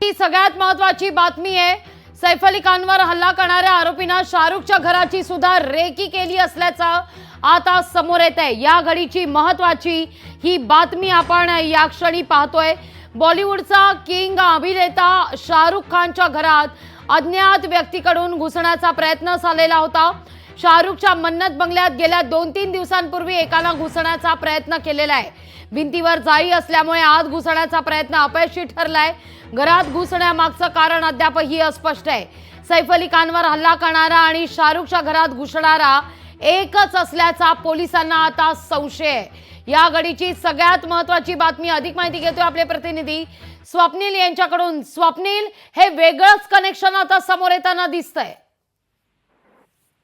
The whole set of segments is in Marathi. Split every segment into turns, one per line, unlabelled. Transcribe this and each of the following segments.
ही सगळ्यात महत्त्वाची बातमी आहे। सैफ अली खानवर हल्ला करणाऱ्या आरोपींना शाहरुखच्या घराची सुद्धा रेकी केली असल्याचं आता समोर येत आहे। या घडीची महत्त्वाची ही बातमी आपण या क्षणी पाहतोय। बॉलिवूडचा किंग अभिनेता शाहरुख खानच्या घरात अज्ञात व्यक्तीकडून घुसण्याचा प्रयत्न झालेला होता। शाहरुखच्या मन्नत बंगल्यात गेल्या 2-3 दिवसांपूर्वी एकाला घुसण्याचा प्रयत्न केलेला आहे। भिंतीवर जाळी असल्यामुळे आत घुसण्याचा प्रयत्न अपयशी ठरलाय। घरात घुसण्यामागचं कारण अद्यापही अस्पष्ट आहे। सैफ अली खानवर हल्ला करणारा आणि शाहरुखच्या घरात घुसणारा एकच असल्याचा पोलिसांना आता संशय आहे। या घडीची सगळ्यात महत्त्वाची बातमी, अधिक माहिती घेतोय आपले प्रतिनिधी स्वप्नील यांच्याकडून। स्वप्नील, हे वेगळंच कनेक्शन आता समोर येताना दिसतंय।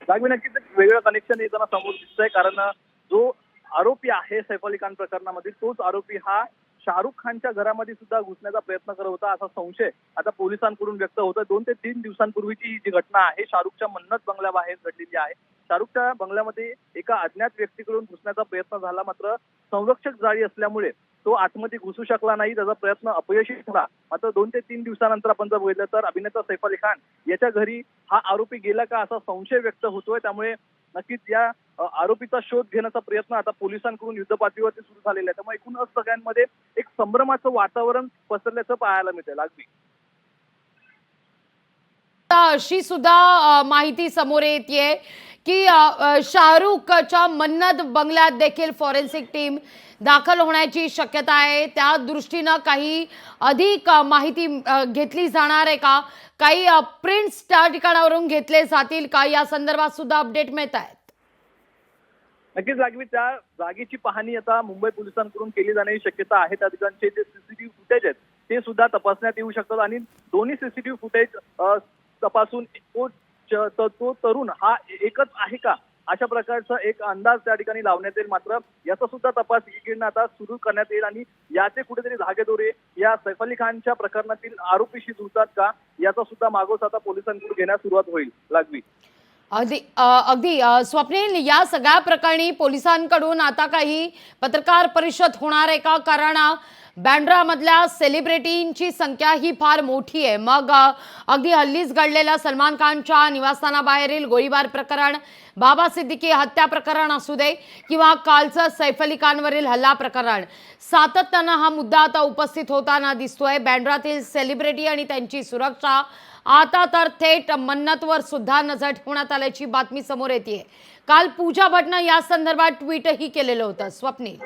नक्कीच वेगळं कनेक्शन येताना समोर दिसतंय, कारण जो आरोपी आहे सैफ अली खान प्रकरणामध्ये तोच आरोपी हा शाहरुख खानच्या घरामध्ये सुद्धा घुसण्याचा प्रयत्न करत होता असा संशय आता पोलिसांकडून व्यक्त होतोय। 2 ते 3 दिवसांपूर्वीची ही जी घटना आहे शाहरुखच्या मन्नत बंगल्याबाहेर घडलेली आहे। शाहरुखच्या बंगल्यामध्ये एका अज्ञात व्यक्तीकडून घुसण्याचा प्रयत्न झाला, मात्र संरक्षक जाळी असल्यामुळे तो आतमध्ये घुसू शकला नाही, त्याचा प्रयत्न अपयशी ठरला। मात्र 2 ते 3 दिवसानंतर आपण जर बघितलं तर अभिनेता सैफ अली खान याच्या घरी हा आरोपी गेला का असा संशय व्यक्त होतोय। त्यामुळे नक्कीच या आरोपीचा शोध घेण्याचा प्रयत्न आता पोलिसांकडून युद्धपातळीवरती सुरू झालेला आहे। त्यामुळे एकूणच सगळ्यांमध्ये एक संभ्रमाचं वातावरण पसरल्याचं पाहायला मिळतंय। लागवी
अशी सुद्धा माहिती समोर येते की शाहरुखच्या मन्नत बंगल्यात देखील फॉरेन्सिक टीम दाखल होण्याची शक्यता आहे। त्या दृष्टीनं काही अधिक माहिती घेतली जाणार आहे का? काही प्रिंट्स त्या ठिकाणावरून घेतले जातील का? या संदर्भात सुद्धा अपडेट मिळत आहेत।
नक्कीच लागवी त्या जागेची पाहणी आता मुंबई पोलिसांकडून केली जाण्याची शक्यता आहे। त्या ठिकाणचे जे सीसीटीव्ही फुटेज आहेत ते सुद्धा तपासण्यात येऊ शकतात आणि दोन्ही सीसीटीव्ही फुटेज तपासून तो तरुण हा एकच आहे का अशा प्रकारचा एक अंदाज त्या ठिकाणी लावण्यात येईल। मात्र याचा सुद्धा तपास इकडनं आता सुरू करण्यात येईल आणि याचे कुठेतरी धागेदोरे या सैफ अली खानच्या प्रकरणातील आरोपीशी जुळतात का याचा सुद्धा मागोस आता पोलिसांकडून घेण्यास सुरुवात होईल। लागवी
अगदी स्वप्नील, या सगळ्या प्रकरणी पोलिसांकडून आता काही पत्रकार परिषद होणार आहे का? कारण बँड्रामधल्या सेलिब्रिटींची संख्या ही फार मोठी आहे। मग अगदी हल्लीच घडलेल्या सलमान खानच्या निवासस्थानाबाहेरील गोळीबार प्रकरण, बाबा सिद्दीकी हत्या प्रकरण असू दे किंवा कालचं सैफ अली खानवरील हल्ला प्रकरण, सातत्यानं हा मुद्दा आता उपस्थित होताना दिसतोय। बँड्रातील सेलिब्रिटी आणि त्यांची सुरक्षा आता तर थेट मन्नतवर सुद्धा नजर ठेवण्यात आल्याची बातमी समोर येते। काल पूजा भट्टनं या संदर्भात ट्विटही केलेलं होतं। स्वप्नील,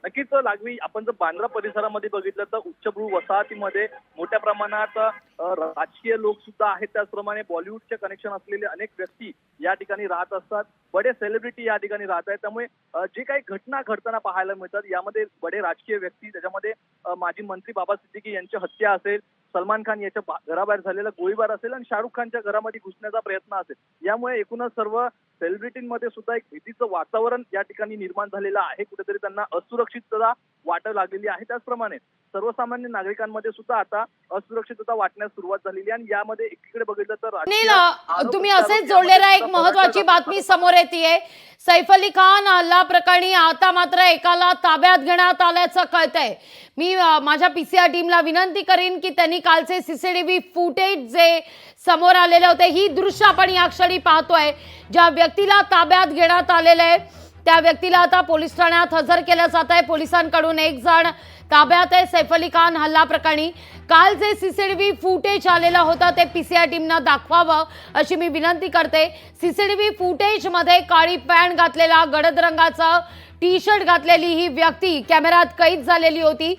नक्कीच लागवी आपण जर बांद्रा परिसरामध्ये बघितलं तर उच्चभ्रू वसाहतीमध्ये मोठ्या प्रमाणात राजकीय लोक सुद्धा आहेत। त्याचप्रमाणे बॉलिवूडचे कनेक्शन असलेले अनेक व्यक्ती या ठिकाणी राहत असतात, बडे सेलिब्रिटी या ठिकाणी राहत आहेत। त्यामुळे जे काही घटना घडताना पाहायला मिळतात यामध्ये बडे राजकीय व्यक्ती, त्याच्यामध्ये माजी मंत्री बाबा सिद्दीकी यांची हत्या असेल, सलमान खान याच्या घराबाहेर झालेला गोळीबार असेल आणि शाहरुख खानच्या घरामध्ये घुसण्याचा प्रयत्न असेल, यामुळे एकूणच सर्व सेलिब्रिटींमध्ये सुद्धा एक भीतीचं वातावरण या ठिकाणी निर्माण झालेलं आहे। कुठेतरी त्यांना असुरक्षितता वाटू लागलेली आहे। त्याचप्रमाणे सर्वसामान्य नागरिकांमध्ये सुद्धा आता असुरक्षितता वाटण्यास सुरुवात झालेली आहे आणि यामध्ये एकीकडे बघितलं तर
तुम्ही असेच जोडलेला एक महत्त्वाची बातमी समोर येते। सैफ अली खान हल्ला प्रकरणी आता मात्र एकाला ताब्यात घेण्यात आल्याचं कळतंय। मी माझ्या पीसीआर टीमला विनंती करीन की त्यांनी कालचे सीसीटीव्ही फुटेज जे समोर आलेले होते, ही दृश्य आपण या क्षणी पाहतोय। ज्या व्यक्तीला ताब्यात घेण्यात आलेलं आहे त्या व्यक्तीला आता पोलीस ठाण्यात हजर केलं जात आहे। पोलिसांकडून एक जण ताब्यात आहे सैफ अली खान हल्ला प्रकरणी। काल जे सीसीटीव्ही फुटेज आलेलं होतं ते पीसीआर टीमनं दाखवावं अशी मी विनंती करते। सीसीटीव्ही फुटेजमध्ये काळी पॅन्ट घातलेला, गडद रंगाचा टी शर्ट घातलेली ही व्यक्ती कॅमेऱ्यात कैद झालेली होती।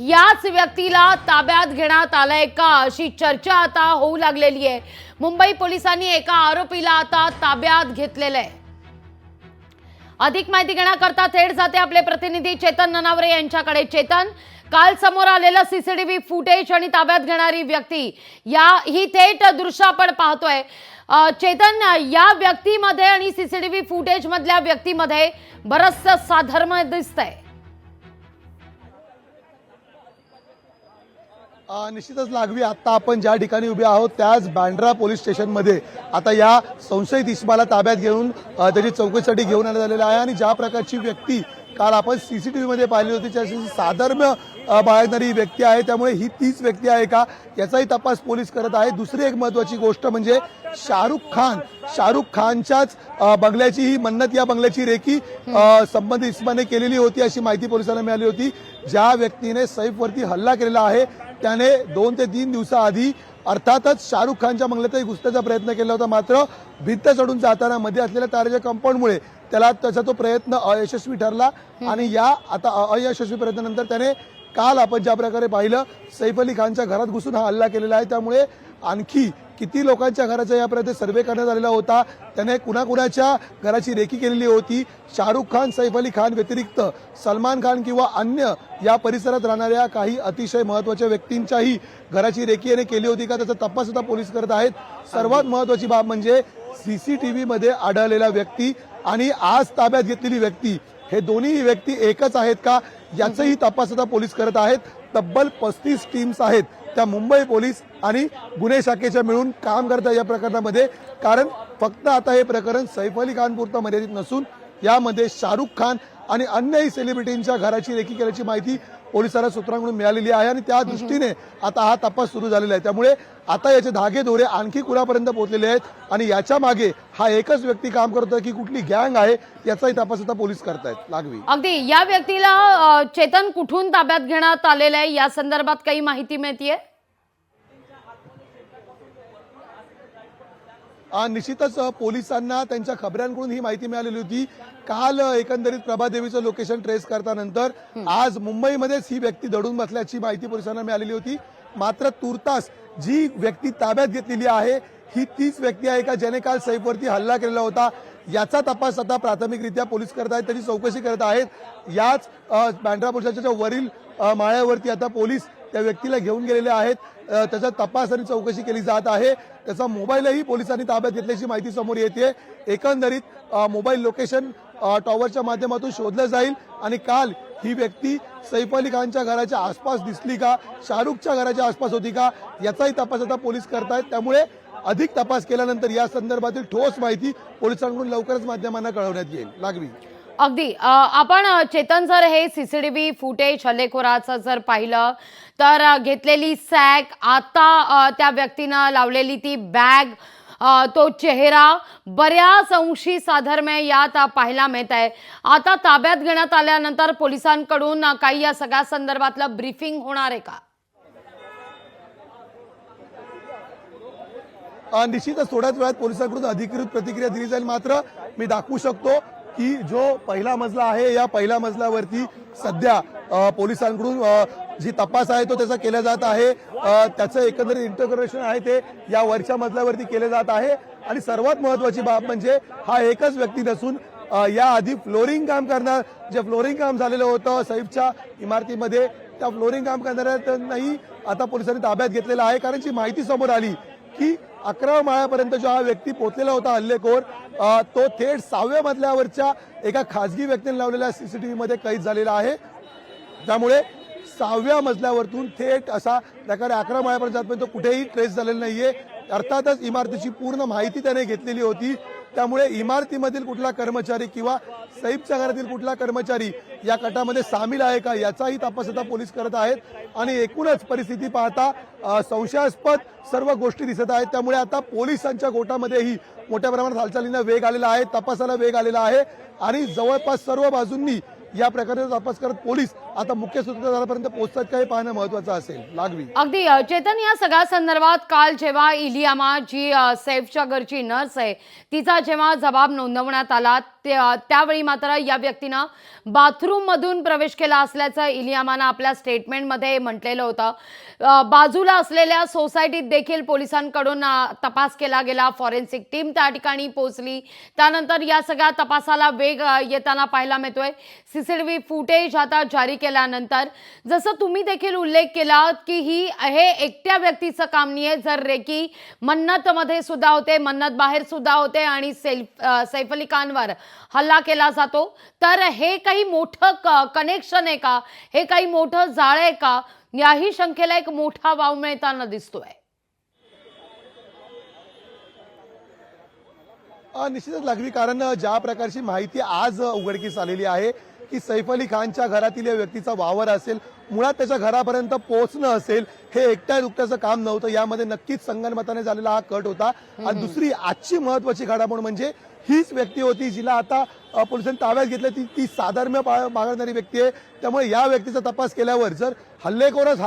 याच व्यक्तीला ताब्यात घेण्यात आलंय का अशी चर्चा आता होऊ लागलेली आहे। मुंबई पोलिसांनी एका आरोपीला आता ताब्यात घेतलेलं आहे। अधिक माहिती घेण्याकरता थेट जाते आपले प्रतिनिधी चेतन ननावरे यांच्याकडे। चेतन, काल समोर आलेलं सीसीटीव्ही फुटेज आणि ताब्यात घेणारी व्यक्ती ही थेट दृश्य आपण पाहतोय। चेतन, या व्यक्तीमध्ये आणि सीसीटीव्ही फुटेज मधल्या व्यक्तीमध्ये बरंचसं साधर्म्य दिसतंय।
निश्चितच लागवी, आता आपण ज्या ठिकाणी उभे आहोत त्याच बँड्रा पोलीस स्टेशनमध्ये आता या संशयित इस्माला ताब्यात घेऊन त्याची चौकशीसाठी घेऊन आणण्यात आलेला आहे आणि ज्या प्रकारची व्यक्ती काल आपण सीसीटीव्ही मध्ये पाहिली होती, त्याची साधर्म्य बाळगणारी व्यक्ती आहे, त्यामुळे ही तीच व्यक्ती आहे का याचाही तपास पोलीस करत आहे. दुसरी एक महत्वाची गोष्ट म्हणजे शाहरुख खानच्याच बंगल्याची ही मन्नत या बंगल्याची रेकी संबंधित इसमाने केलेली होती अशी माहिती पोलिसांना मिळाली होती. ज्या व्यक्तीने सैफवरती हल्ला केलेला आहे त्याने 2 ते 3 दिवसाआधी अर्थातच शाहरुख खानच्या बंगल्यातही घुसण्याचा प्रयत्न केला होता, मात्र भिंत चढून जाताना मध्ये असलेल्या तारेच्या कंपाऊंडमुळे त्याचा तो प्रयत्न अयशस्वी ठरला आणि या आता अयशस्वी प्रयत्नानंतर त्याने काल आपण ज्या प्रकारे पाहिलं सैफ अली खानच्या घरात घुसून हा हल्ला केलेला आहे. त्यामुळे आणखी किती लोकांच्या घराचा यापर्यंत सर्वे करण्यात आलेला होता, त्याने कुणाकुणाच्या घराची रेकी केलेली होती, शाहरुख खान सैफ अली खान व्यतिरिक्त सलमान खान किंवा अन्य या परिसरात राहणाऱ्या काही अतिशय महत्वाच्या व्यक्तींच्याही घराची रेकी याने केली होती का, त्याचा तपास सुद्धा पोलीस करत आहेत. सर्वात महत्वाची बाब म्हणजे सीसीटीव्ही मध्ये आढळलेला व्यक्ती आणि आज ताब्यात घेतलेली व्यक्ती हे दोन्ही व्यक्ती एकच आहेत का याचाही तपास आता पोलीस करत आहेत. तब्बल 35 टीम्स आहेत त्या मुंबई पोलीस आणि गुन्हे शाखेच्या मिळून काम करतात या प्रकरणामध्ये. कारण फक्त आता हे प्रकरण सैफ अली खान पुरतं मर्यादित नसून यामध्ये शाहरुख खान आणि अन्यही सेलिब्रिटींच्या घराची रेकी केल्याची माहिती पोलिसांना सूत्रांकडून मिळालेली आहे आणि त्या दृष्टीने आता हा तपास सुरू झालेला आहे. त्यामुळे आता याचे धागेदोरे आणखी कुणापर्यंत पोहोचलेले आहेत आणि याच्या मागे हा एकच व्यक्ती काम करतोय की कुठली गँग आहे याचाही तपास आता पोलीस करतायत. लागवी
अगदी या व्यक्तीला चेतन कुठून ताब्यात घेण्यात आलेलं आहे या संदर्भात काही माहिती मिळतीये?
निश्चितच पोलिसांना त्यांच्या खबऱ्यांकडून ही माहिती मिळालेली होती. काल एकंदरीत प्रभादेवीचं लोकेशन ट्रेस करतानंतर आज मुंबईमध्येच ही व्यक्ती दडून बसल्याची माहिती पोलिसांना मिळालेली होती. मात्र तुर्तास जी व्यक्ती ताब्यात घेतलेली आहे ही तीच व्यक्ती आहे का ज्याने काल सैफवरती हल्ला केलेला होता याचा तपास आता प्राथमिकरित्या पोलीस करत आहेत, त्याची चौकशी करत आहेत. याच बँड्रा पोलिसांच्या वरील माळ्यावरती आता पोलीस त्या व्यक्तीला घेऊन गेलेले आहेत. त्याचा तपास आणि चौकशी केली जात आहे. त्याचा मोबाईलही पोलिसांनी ताब्यात घेतल्याची माहिती समोर येते. एकंदरीत मोबाईल लोकेशन टॉवरच्या माध्यमातून शोधलं जाईल आणि काल ही व्यक्ती सैफ अली खानच्या घराच्या आसपास दिसली का, शाहरुखच्या घराच्या आसपास होती का याचाही तपास आता पोलीस करतायत. त्यामुळे अधिक तपास केल्यानंतर या संदर्भातील ठोस माहिती पोलिसांकडून लवकरच माध्यमांना कळवण्यात येईल. लागवी
अगदी आपण चेतन जर हे सीसीटीव्ही फुटेज हल्लेखोराचं जर पाहिलं तर घेतलेली सॅक, आता त्या व्यक्तीनं लावलेली ती बॅग, तो चेहरा बऱ्याच अंशी साधर्म्य यात पाहायला मिळत आहे. आता ताब्यात घेण्यात आल्यानंतर पोलिसांकडून काही या सगळ्या संदर्भातलं ब्रीफिंग होणार आहे का?
निश्चितच थोड्याच वेळात पोलिसांकडून अधिकृत प्रतिक्रिया दिली जाईल. मात्र मी दाखवू शकतो की जो पहिला मजला आहे या पहिल्या मजल्यावरती सध्या पोलिसांकडून जी तपास आहे तो त्याचा केला जात आहे. त्याचं एकंदरीत इंटरग्रेशन आहे ते या वरच्या मजल्यावरती केले जात आहे आणि सर्वात महत्वाची बाब म्हणजे हा एकच व्यक्ती नसून याआधी फ्लोरिंग काम करणार, जे फ्लोरिंग काम झालेलं होतं सैफच्या इमारतीमध्ये, त्या फ्लोरिंग काम करणाऱ्यांनाही आता पोलिसांनी ताब्यात घेतलेला आहे. कारण जी माहिती समोर आली की 11व्या माळ्यापर्यंत जो हा व्यक्ती पोहोचलेला होता हल्लेखोर, तो थेट 6व्या मजल्यावरच्या एका खासगी व्यक्तीने लावलेल्या सीसीटीव्ही मध्ये कैद झालेला आहे. त्यामुळे 6व्या मजल्यावरतून थेट असा प्रकारे 11 माळ्यापर्यंत जातपर्यंत तो कुठेही ट्रेस झालेला नाहीये. अर्थातच इमारतीची पूर्ण माहिती त्याने घेतलेली होती. त्यामुळे इमारतीमधील कुठला कर्मचारी किंवा सैफच्या घरातील कुठला कर्मचारी या कटामध्ये सामील आहे का याचाही तपास आता पोलीस करत आहेत. आणि एकूणच परिस्थिती पाहता संशयास्पद सर्व गोष्टी दिसत आहेत. त्यामुळे आता पोलिसांच्या गोटामध्येही मोठ्या प्रमाणात हालचालींना वेग आलेला आहे, तपासाला वेग आलेला आहे आणि जवळपास सर्व बाजूंनी या प्रकाराचा तपास करत पोलीस आता मुख्य सूत्रधारापर्यंत पोहोचतात का हे पाहणं महत्वाचं असेल. लागवी
अगदी चेतन, या सगळ्या संदर्भात काल जेव्हा इलियामा जी सैफच्या घरची नर्स आहे तिचा जेव्हा जबाब नोंदवण्यात आला त्यावेळी मात्र या व्यक्तीनं बाथरूम मधून प्रवेश केला असल्याचं इलियामानं आपल्या स्टेटमेंटमध्ये म्हटलेलं होतं. बाजूला असलेल्या सोसायटीत देखील पोलिसांकडून तपास केला गेला, फॉरेन्सिक टीम त्या ठिकाणी पोहोचली. त्यानंतर या सगळ्या तपासाला वेग येताना पाहायला मिळतोय. सीसीटीव्ही फुटेज आता जारी केल्यानंतर जसं तुम्ही देखील उल्लेख केला की हे एकट्या व्यक्तीचं काम नाहीये, जर रेकी मन्नत मध्ये सुद्धा होते, मन्नत बाहेर सुद्धा होते आणि सैफ अली खानवर हल्ला केला जातो, तर हे काही मोठं कनेक्शन आहे का, हे काही मोठं जाळ आहे का, याही शंकेला एक मोठा वाव मिळताना दिसतोय.
निश्चितच लागवी, कारण ज्या प्रकारची माहिती आज उघडकीस आलेली आहे की की सैफ अली खानच्या घरातील या व्यक्तीचा वावर असेल, मुळात त्याच्या घरापर्यंत पोहोचणं असेल, हे एकट्या दुकट्याचं काम नव्हतं. यामध्ये नक्कीच संगनमताने झालेला हा कट होता. आणि दुसरी आजची महत्वाची घडामोड म्हणजे हीच व्यक्ती होती जिला आता पोलिसांनी ताब्यात घेतलं. ती साधर्म्य बाळगणारी व्यक्ती आहे. त्यामुळे या व्यक्तीचा तपास केल्यावर जर हल्लेखोरच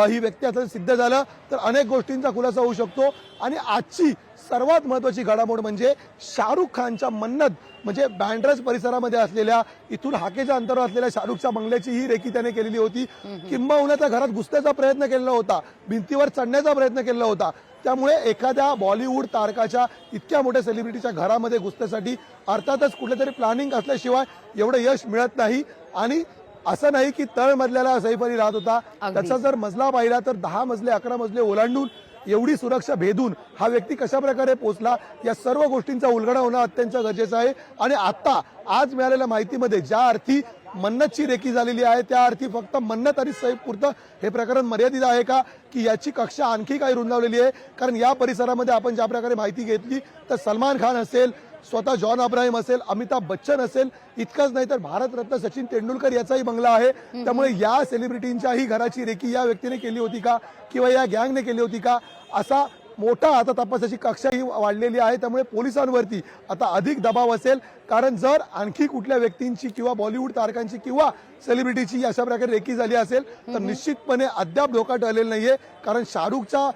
ही व्यक्ती असं सिद्ध झालं तर अनेक गोष्टींचा खुलासा होऊ शकतो. आणि आजची सर्वात महत्वाची घडामोड म्हणजे शाहरुख खानच्या मन्नत म्हणजे बँड्राज परिसरामध्ये असलेल्या इथून हाकेच्या अंतरावर असलेल्या शाहरुखच्या बंगल्याची ही रेकी त्याने केलेली होती. किंबहुना त्या घरात घुसण्याचा प्रयत्न केलेला होता, भिंतीवर चढण्याचा प्रयत्न केलेला होता. त्यामुळे एखाद्या बॉलिवूड तारकाच्या इतक्या मोठ्या सेलिब्रिटीच्या घरामध्ये घुसण्यासाठी अर्थातच कुठेतरी प्लॅनिंग असल्याशिवाय एवढं यश मिळत नाही. आणि असं नाही की तळमजल्याला सैफ अली राहत होता, त्याचा जर मजला पाहिला तर 10 मजले 11 मजले ओलांडून एवढी सुरक्षा भेदून हा व्यक्ती कशा प्रकारे पोहोचला या सर्व गोष्टींचा उलगडा होणं अत्यंत गरजेचं आहे. आणि आता आज मिळालेल्या माहितीमध्ये ज्या अर्थी मन्नतची रेकी झालेली आहे त्या अर्थी फक्त मन्नत आणि सैफ पुरतं हे प्रकरण मर्यादित आहे का, की याची कक्षा आणखी काही रुंदावलेली आहे. कारण या परिसरामध्ये आपण ज्या प्रकारे माहिती घेतली तर सलमान खान असेल, स्वतः जॉन अब्राहिम असेल, अमिताभ बच्चन असेल, इतकंच नाही तर भारतरत्न सचिन तेंडुलकर याचाही बंगला आहे. त्यामुळे या सेलिब्रिटींच्याही घराची रेकी या व्यक्तीने केली होती का किंवा या गँगने केली होती का, असा मोठा आता तपासाची कक्षा ही वाढलेली आहे. त्यामुळे पोलिसांवरती आता अधिक दबाव असेल. कारण जर आणखी कुठल्या व्यक्तींची किंवा बॉलिवूड तारकांची किंवा सेलिब्रिटीची अशा प्रकारे रेकी झाली असेल तर निश्चितपणे अद्याप धोका टळलेला नाहीये. कारण शाहरुखच्या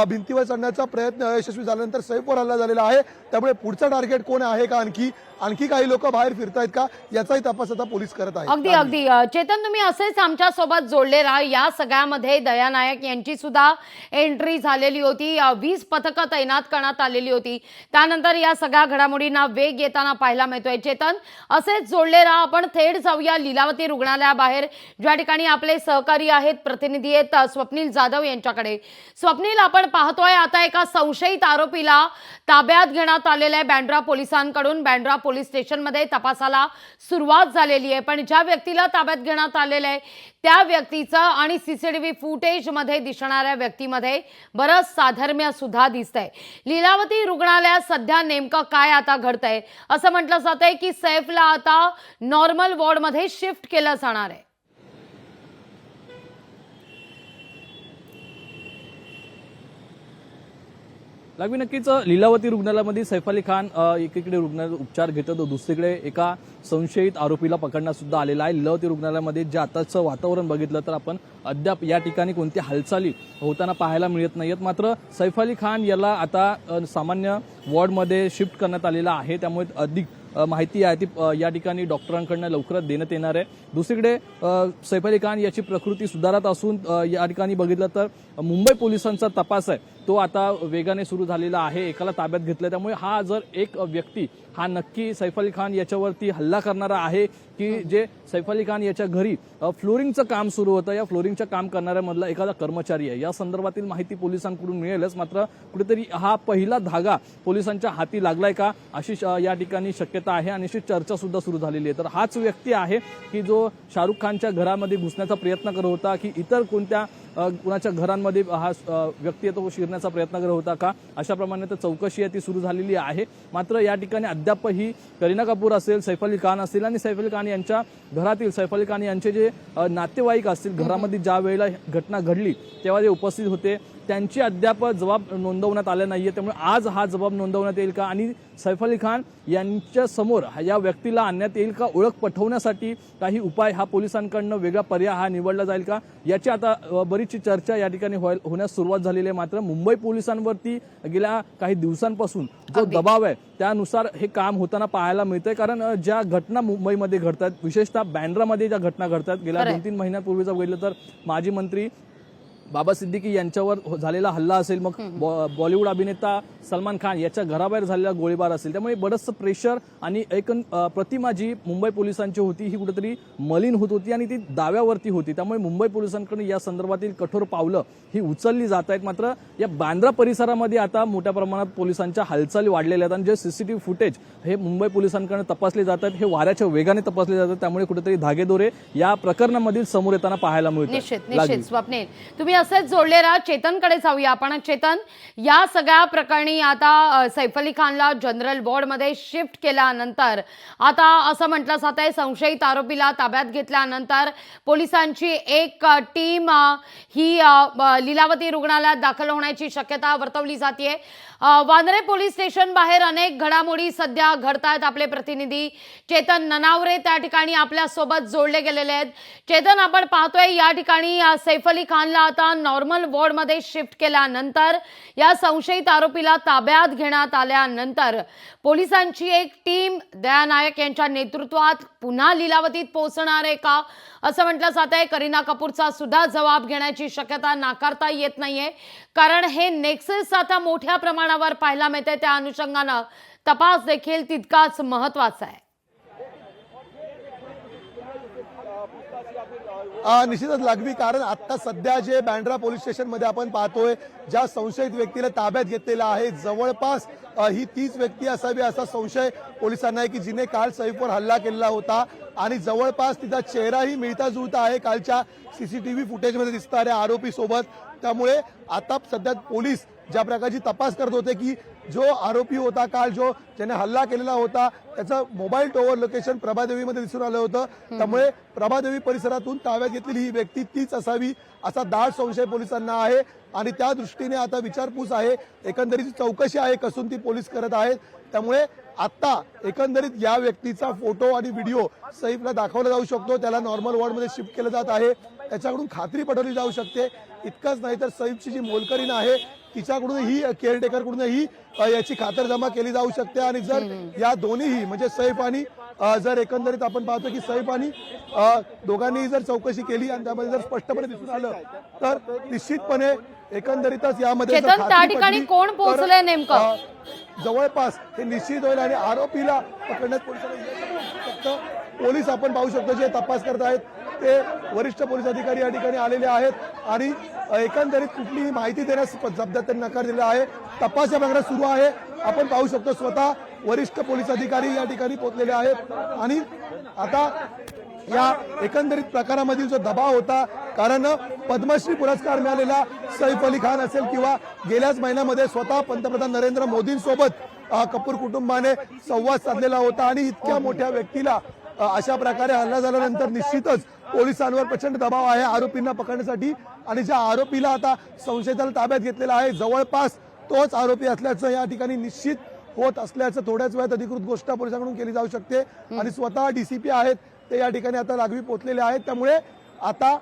भिंतीवर चढण्याचा प्रयत्न अयशस्वी झाल्यानंतर सैफवर हल्ला झालेला आहे. त्यामुळे पुढचा टार्गेट कोण आहे का, आणखी काही लोक बाहेर फिरतायत का, याचाही तपास आता पोलीस करत आहेत.
अगदी चेतन, तुम्ही असेच आमच्या सोबत जोडले राहा. या सगळ्यामध्ये दया नायक यांची सुद्धा एंट्री झालेली होती. 20 पथकं तैनात करण्यात आलेली होती. त्यानंतर या सगळ्या घडामोडींना वेग येताना पाहायला मिळतोय. चेतन, असेच जोडले राहा. आपण थेट जाऊया लीलावती रुग्णालयाबाहेर, ज्या ठिकाणी आपले सहकारी आहेत, प्रतिनिधी आहेत स्वप्नील जाधव यांच्याकडे. स्वप्नील, आपण पाहतोय आता एका संशयित आरोपीला ताब्यात घेण्यात आलेलं आहे बँड्रा पोलिसांकडून. बँड्रा पोलीस स्टेशनमध्ये तपासाला सुरुवात झालेली आहे. पण ज्या व्यक्तीला ताब्यात घेण्यात आलेलं आहे त्या व्यक्तीचं आणि सीसीटीव्ही फुटेजमध्ये दिसणाऱ्या व्यक्तीमध्ये बरंच साधर्म्य सुद्धा दिसतंय. लीलावती रुग्णालयात सध्या नेमकं काय आता घडतंय? असं म्हटलं जातंय की सैफला आता नॉर्मल वॉर्डमध्ये शिफ्ट केलं जाणार आहे.
लागवी नक्कीच लीलावती रुग्णालयामध्ये सैफ अली खान एकीकडे रुग्णालयात उपचार घेतो तर दुसरीकडे एका संशयित आरोपीला पकडण्यात सुद्धा आलेला आहे. लीलावती रुग्णालयामध्ये जे आताचं वातावरण बघितलं तर आपण अद्याप या ठिकाणी कोणती हालचाली होताना पाहायला मिळत नाहीत. मात्र सैफ अली खान याला आता सामान्य वॉर्डमध्ये शिफ्ट करण्यात आलेला आहे. त्यामुळे अधिक माहिती आहे ती या ठिकाणी डॉक्टरांकडून लवकरच देण्यात येणार आहे. दुसरीकडे सैफ अली खान याची प्रकृती सुधारत असून या ठिकाणी बघितलं तर मुंबई पोलिसांचा तपास आहे तो आता वेगाने सुरू झालेला आहे. एकाला ताब्यात घेतलं. त्यामुळे हा जर एक व्यक्ती हा नक्की सैफ अली खान याच्यावरती हल्ला करणारा आहे की जे सैफ अली खान याच्या घरी फ्लोरिंगचं काम सुरू होतं, या फ्लोरिंगचं काम करणाऱ्यामधला एखादा कर्मचारी आहे. या संदर्भातील माहिती पोलिसांकडून मिळेलच. मात्र कुठेतरी हा पहिला धागा पोलिसांच्या हाती लागलाय का अशी या ठिकाणी शक्यता आहे आणि अशी चर्चा सुद्धा सुरू झालेली आहे. तर हाच व्यक्ती आहे की जो शाहरुख खानच्या घरामध्ये घुसण्याचा प्रयत्न करत होता की इतर कोणत्या कुणाच्या घरांमध्ये हा व्यक्ती तो शिरण्याचा प्रयत्न करत होता का, अशाप्रमाणे तर चौकशी आहे ती सुरू झालेली आहे. मात्र या ठिकाणी अद्याप ही करीना कपूर असेल, सैफ अली खान असेल आणि सैफ अली खान यांच्या घरातील सैफ अली खान यांचे जे नातेवाईक असतील, घरामध्ये ज्या वेळेला घटना घडली तेव्हा जे उपस्थित होते त्यांची अद्याप जबाब नोंदवण्यात आले नाहीये. त्यामुळे आज हा जबाब नोंदवण्यात येईल का आणि सैफ अली खान यांच्या समोर या व्यक्तीला आणण्यात येईल का, ओळख पटवण्यासाठी काही उपाय हा पोलिसांकडनं वेगळा पर्याय हा निवडला जाईल का, याची आता बरीचशी चर्चा या ठिकाणी होण्यास सुरुवात झालेली आहे. मात्र मुंबई पोलिसांवरती गेल्या काही दिवसांपासून जो दबाव आहे त्यानुसार हे काम होताना पाहायला मिळतंय. कारण ज्या घटना मुंबईमध्ये घडतात, विशेषतः बँड्रामध्ये ज्या घटना घडतात, गेल्या 2-3 महिन्यांपूर्वीचा बघितलं तर माजी मंत्री बाबा सिद्दीकी यांच्यावर झालेला हल्ला असेल, मग बॉलिवूड अभिनेता सलमान खान याच्या घराबाहेर झालेला गोळीबार असेल, त्यामुळे बरंचसं प्रेशर आणि एक प्रतिमा जी मुंबई पोलिसांची होती ही कुठेतरी मलिन होत होती आणि ती दाव्यावरती होती. त्यामुळे मुंबई पोलिसांकडून या संदर्भातील कठोर पावलं ही उचलली जात आहेत. मात्र या बांद्रा परिसरामध्ये आता मोठ्या प्रमाणात पोलिसांच्या हालचाली वाढलेल्या आहेत आणि जे सीसीटीव्ही फुटेज हे मुंबई पोलिसांकडून तपासले जात आहेत हे वाऱ्याच्या वेगाने तपासले जातात. त्यामुळे कुठेतरी धागेदोरे या प्रकरणामधील समोर येताना पाहायला मिळतात.
निश्चित स्वप्नील, तुम्ही असेच जोडले राहा. चेतनकडे जाऊया आपण. चेतन, या सगळ्या प्रकरणी आता सैफ अली खानला जनरल वॉर्डमध्ये शिफ्ट केल्यानंतर आता असं म्हटलं जात आहे संशयित आरोपीला ताब्यात घेतल्यानंतर पोलिसांची एक टीम ही लीलावती रुग्णालयात दाखल होण्याची शक्यता वर्तवली जाते. वांद्रे पोलीस स्टेशन बाहेर अनेक घडामोडी सध्या घडतायत. आपले प्रतिनिधी चेतन ननावरे त्या ठिकाणी आपल्या सोबत जोडले गेलेले आहेत. चेतन, आपण पाहतोय या ठिकाणी सैफ अली खानला आता नॉर्मल वॉर्डमध्ये शिफ्ट केल्यानंतर या संशयित आरोपीला ताब्यात घेण्यात आल्यानंतर पोलिसांची एक टीम दया नायक यांच्या नेतृत्वात पुन्हा लीलावतीत पोहोचणार आहे का असं म्हटलं जात आहे. करीना कपूरचा सुद्धा जबाब घेण्याची शक्यता नाकारता येत नाहीये, कारण हे नेक्सस आता मोठ्या प्रमाणावर पाहायला मिळते. त्या अनुषंगानं तपास देखील तितकाच महत्वाचा आहे.
निश्चितच लागवी, कारण आता सध्या जे बँड्रा पोलीस स्टेशन मध्ये आपण पाहतोय ज्या संशयित व्यक्तीला ताब्यात घेतलेला आहे जवळपास ही तीच व्यक्ती असावी असा संशय पोलिसांना आहे की जिने काल सैफवर हल्ला केलेला होता आणि जवळपास तिचा चेहराही मिळता जुळता आहे कालच्या सीसीटीव्ही फुटेजमध्ये दिसता आहे आरोपी सोबत. त्यामुळे आता सध्या पोलीस ज्या प्रकारची तपास करत होते की जो आरोपी होता काल ज्याने हल्ला केलेला होता त्याचं मोबाईल टॉवर लोकेशन प्रभादेवीमध्ये दिसून आलं होतं. त्यामुळे प्रभादेवी परिसरातून ताब्यात घेतलेली ही व्यक्ती तीच असावी असा दाट संशय पोलिसांना आहे आणि त्या दृष्टीने आता विचारपूस आहे, एकंदरीत चौकशी आहे कसून ती पोलीस करत आहेत. त्यामुळे आता एकंदरीत या व्यक्तीचा फोटो आणि व्हिडिओ सैफला दाखवला जाऊ शकतो. त्याला नॉर्मल वॉर्डमध्ये शिफ्ट केलं जात आहे. त्याच्याकडून खात्री पटवली जाऊ शकते. इतकंच नाही तर सैफची जी मोलकरीण आहे तिच्याकडूनही केअरटेकरकडूनही याची खातरजमा केली जाऊ शकते. आणि जर या दोन्हीही म्हणजे सैफ आणि जर एकंदरीत आपण पाहतो की सैफ आणि दोघांनीही जर चौकशी केली आणि त्यामध्ये जर स्पष्टपणे दिसून आलं तर निश्चितपणे एकंदरीतच यामध्ये
त्या ठिकाणी कोण पोहोचलंय नेमकं
जवळपास हे निश्चित होईल आणि आरोपीला पकडण्यात पोलिसांना पोलीस आपण पाहू शकतो जे तपास करत आहेत ते वरिष्ठ पोलीस अधिकारी या ठिकाणी आलेले आहेत आणि एकंदरीत कुठलीही माहिती देण्यास जबाबदार त्यांनी नकार दिला आहे. तपास या प्रकारात सुरू आहे. आपण पाहू शकतो स्वतः वरिष्ठ पोलीस अधिकारी या ठिकाणी पोहोचलेले आहेत आणि आता या एकंदरीत प्रकारामधील जो दबाव होता, कारण पद्मश्री पुरस्कार मिळालेला सैफ अली खान असेल किंवा गेल्याच महिन्यामध्ये स्वतः पंतप्रधान नरेंद्र मोदींसोबत कपूर कुटुंबाने संवाद साधलेला होता आणि इतक्या मोठ्या व्यक्तीला अशा प्रकारे हल्ला झाल्यानंतर निश्चितच पोलिसांवर प्रचंड दबाव आहे आरोपींना पकडण्यासाठी. आणि ज्या आरोपीला आता संशयिताला ताब्यात घेतलेला आहे जवळपास तोच आरोपी असल्याचं या ठिकाणी निश्चित होत असल्याचं थोड्याच वेळात अधिकृत गोष्ट पोलिसांकडून केली जाऊ शकते. आणि स्वतः डीसीपी आहेत ते या ठिकाणी आता लागवी पोहोचलेले आहेत. त्यामुळे आता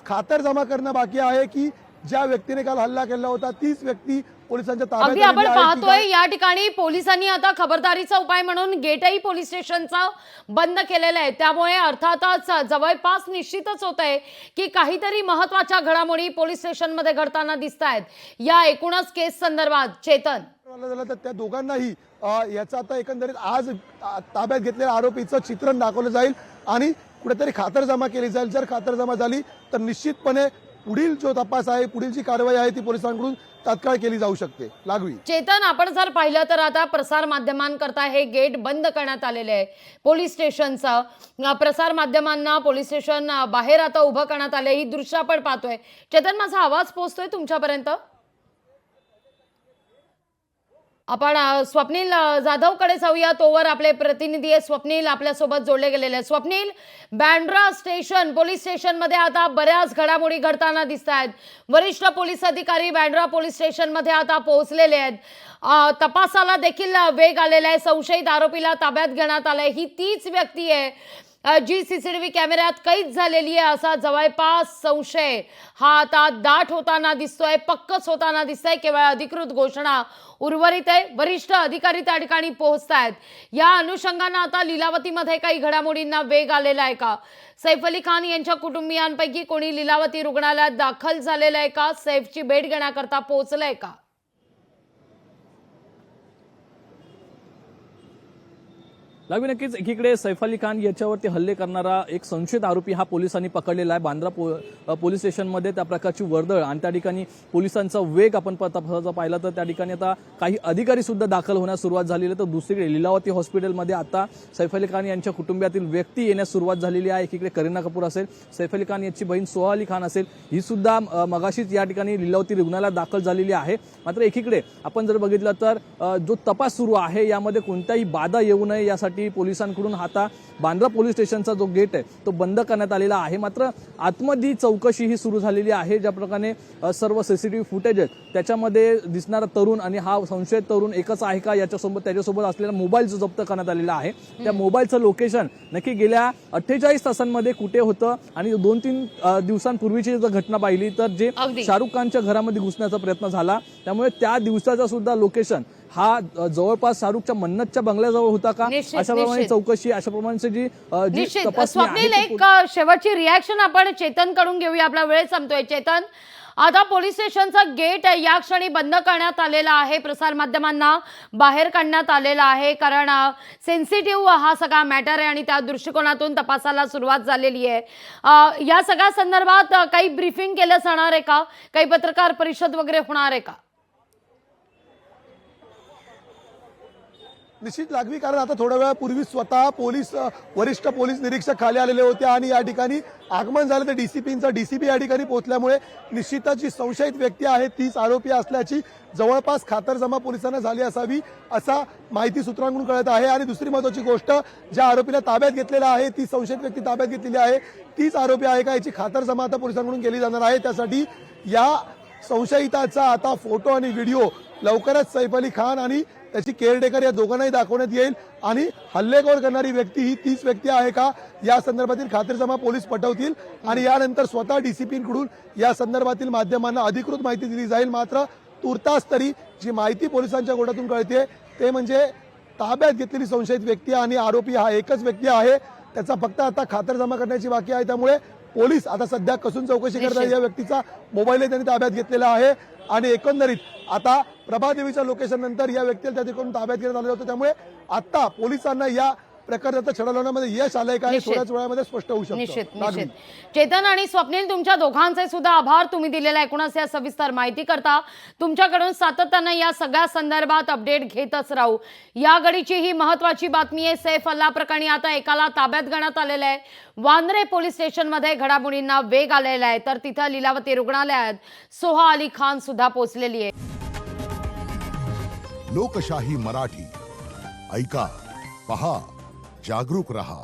खातरजमा करणं बाकी आहे की ज्या व्यक्तीने काल हल्ला केला होता तीच व्यक्ती पोलिसांच्या ताब्यात
अगदी आपण पाहतोय या ठिकाणी पोलिसांनी आता खबरदारीचा उपाय म्हणून गेटही पोलीस स्टेशनचा बंद केलेला आहे. त्यामुळे अर्थातच जवळपास निश्चितच होत आहे की काहीतरी महत्वाच्या घडामोडी पोलीस स्टेशनमध्ये घडताना दिसत आहेत या एकूणच केस संदर्भात. चेतन,
तर त्या दोघांनाही याचा आता एकंदरीत आज ताब्यात घेतलेल्या आरोपीचं चित्रण दाखवलं जाईल आणि कुठेतरी खातरजमा केली जाईल. जर खातरजमा झाली तर निश्चितपणे पुढील जो तपास आहे पुढील जी कारवाई आहे ती पोलिसांकडून तात्काळ केली जाऊ शकते. लागवी,
चेतन, आपण जर पाहिलं तर आता प्रसार माध्यमांकरता हे गेट बंद करण्यात आलेले आहे पोलीस स्टेशनचं. प्रसार माध्यमांना पोलीस स्टेशन बाहेर आता उभं करण्यात आले. ही दृश्य आपण पाहतोय. चेतन, माझा आवाज पोहोचतोय तुमच्यापर्यंत? आपण स्वप्नील जाधवकडे जाऊया. तोवर आपले प्रतिनिधी स्वप्नील आपल्यासोबत जोडले गेलेले आहेत. स्वप्नील, बँड्रा स्टेशन पोलीस स्टेशनमध्ये आता बऱ्याच घडामोडी घडताना दिसत आहेत. वरिष्ठ पोलीस अधिकारी बँड्रा पोलीस स्टेशनमध्ये आता पोहोचलेले आहेत. तपासाला देखील वेग आलेला आहे. संशयित आरोपीला ताब्यात घेण्यात आलंय. ही तीच व्यक्ती आहे जी सीसीटीव्ही कॅमेऱ्यात कैद झालेली आहे असा जवळपास संशय हा आता दाट होताना दिसतोय, पक्कच होताना दिसतोय. केवळ अधिकृत घोषणा उर्वरित आहे. वरिष्ठ अधिकारी त्या ठिकाणी पोहोचतायत. या अनुषंगानं आता लीलावतीमध्ये काही घडामोडींना वेग आलेला आहे का? सैफ अली खान यांच्या कुटुंबियांपैकी कोणी लीलावती रुग्णालयात दाखल झालेलं आहे का? सैफची भेट घेण्याकरता पोहोचलंय का?
निश्चितच
लागवी नक्कीच एकीकडे सैफ अली खान याच्यावरती हल्ले करणारा एक संशयित आरोपी हा पोलिसांनी पकडलेला आहे बांद्रा पोलीस स्टेशनमध्ये त्या प्रकारची वर्दळ आणि त्या ठिकाणी पोलिसांचा वेग आपण तपासाचा पाहिला तर त्या ठिकाणी आता काही अधिकारी सुद्धा दाखल होण्यास सुरुवात झालेली आहे तर दुसरीकडे लीलावती हॉस्पिटलमध्ये आता सैफ अली खान यांच्या कुटुंबातील व्यक्ती येण्यास सुरुवात झालेली आहे एकीकडे करीना कपूर असेल सैफ अली खान यांची बहीण सोहा अली खान असेल ही सुद्धा मगाशीच या ठिकाणी लीलावती रुग्णालयात दाखल झालेली आहे मात्र एकीकडे आपण जर बघितलं तर जो तपास सुरू आहे यामध्ये कोणत्याही बाधा येऊ नये यासाठी पोलिसांकडून आता बांद्रा पोलीस स्टेशनचा जो गेट आहे तो बंद करण्यात आलेला आहे मात्र आतमध्ये चौकशी ही सुरू झालेली आहे ज्या प्रकारे सर्व सीसीटीव्ही फुटेज आहेत त्याच्यामध्ये दिसणारा तरुण आणि हा संशयित तरुण एकच आहे का त्याच्यासोबत असलेला मोबाईल जो जप्त करण्यात आलेला आहे त्या मोबाईलचं लोकेशन नक्की गेल्या 48 तासांमध्ये कुठे होतं आणि 2-3 दिवसांपूर्वीची जर घटना पाहिली तर जे शाहरुख खानच्या घरामध्ये घुसण्याचा प्रयत्न झाला त्यामुळे त्या दिवसाचा सुद्धा लोकेशन हा जवळपास शाहरुखच्या मन्नतच्या बंगल्याजवळ होता का अशा प्रमाणे चौकशी अशा प्रमाणे जी तपासणी
स्वप्नील एक शेवटची रिॲक्शन आपण चेतन कडून घेऊया आपला वेळ संपतोय चेतन आता पोलीस स्टेशनचा गेट या क्षणी बंद करण्यात आलेला आहे प्रसार माध्यमांना बाहेर काढण्यात आलेला आहे कारण सेन्सिटिव्ह हा सगळा मॅटर आहे आणि त्या दृष्टिकोनातून तपासाला सुरुवात झालेली आहे या सगळ्या संदर्भात काही ब्रीफिंग केलं जाणार आहे का काही पत्रकार परिषद वगैरे होणार आहे का
निश्चित लागवी कारण आता थोड्या वेळापूर्वी स्वतः वरिष्ठ पोलीस निरीक्षक खाली आलेले होते आणि या ठिकाणी आगमन झालं तर डीसीपी या ठिकाणी पोहोचल्यामुळे निश्चितच जी संशयित व्यक्ती आहे तीच आरोपी असल्याची जवळपास खातरजमा पोलिसांना झाली असावी असा माहिती सूत्रांकडून कळत आहे आणि दुसरी महत्त्वाची गोष्ट ज्या आरोपीला ताब्यात घेतलेला आहे ती संशयित व्यक्ती ताब्यात घेतलेली आहे तीच आरोपी आहे का याची खातरजमा आता पोलिसांकडून केली जाणार आहे त्यासाठी या संशयिताचा आता फोटो आणि व्हिडिओ लवकरच सैफ अली खान आणि त्याची केअरटेकर या दोघांनाही दाखवण्यात येईल आणि हल्लेखोर करणारी व्यक्ती ही तीच व्यक्ती आहे का या संदर्भातील खातरजमा पोलीस पटवतील आणि यानंतर स्वतः डीसीपींकडून या संदर्भातील माध्यमांना अधिकृत माहिती दिली जाईल मात्र तुर्तास तरी जी माहिती पोलिसांच्या गोटातून कळते ते म्हणजे ताब्यात घेतलेली संशयित व्यक्ती आणि आरोपी हा एकच व्यक्ती आहे त्याचा फक्त आता खातरजमा करण्याची बाकी आहे त्यामुळे पोलीस आता सध्या कसून चौकशी करतात या व्यक्तीचा मोबाईलही त्यांनी ताब्यात घेतलेला आहे आणि एकंदरीत आता प्रभादेवीच्या लोकेशन नंतर या व्यक्तीला त्या ठिकाणी ताब्यात घेण्यात आलं होतं त्यामुळे आता पोलिसांना या प्रकारचा छडा लावण्यामध्ये यश आलंय का हे थोड्याच वेळामध्ये स्पष्ट होऊ शकतं
निश्चित चेतन आणि स्वप्नील तुमच्या दोघांचे सुद्धा आभार तुम्ही दिलेल्या एकूणच या सविस्तर माहिती करता तुमच्याकडून सातत्याने या सगळ्या संदर्भात अपडेट घेतच राहू या घडीची ही महत्वाची बातमी आहे सैफ अल्ला प्रकरणी आता एकाला ताब्यात घेण्यात आलेलं आहे वांद्रे पोलीस स्टेशनमध्ये घडामोडींना वेग आलेला आहे तर तिथं लीलावती रुग्णालयात सोहा अली खान सुद्धा पोहोचलेली आहे
लोकशाही मराठी ऐका पहा जागरूक रहा।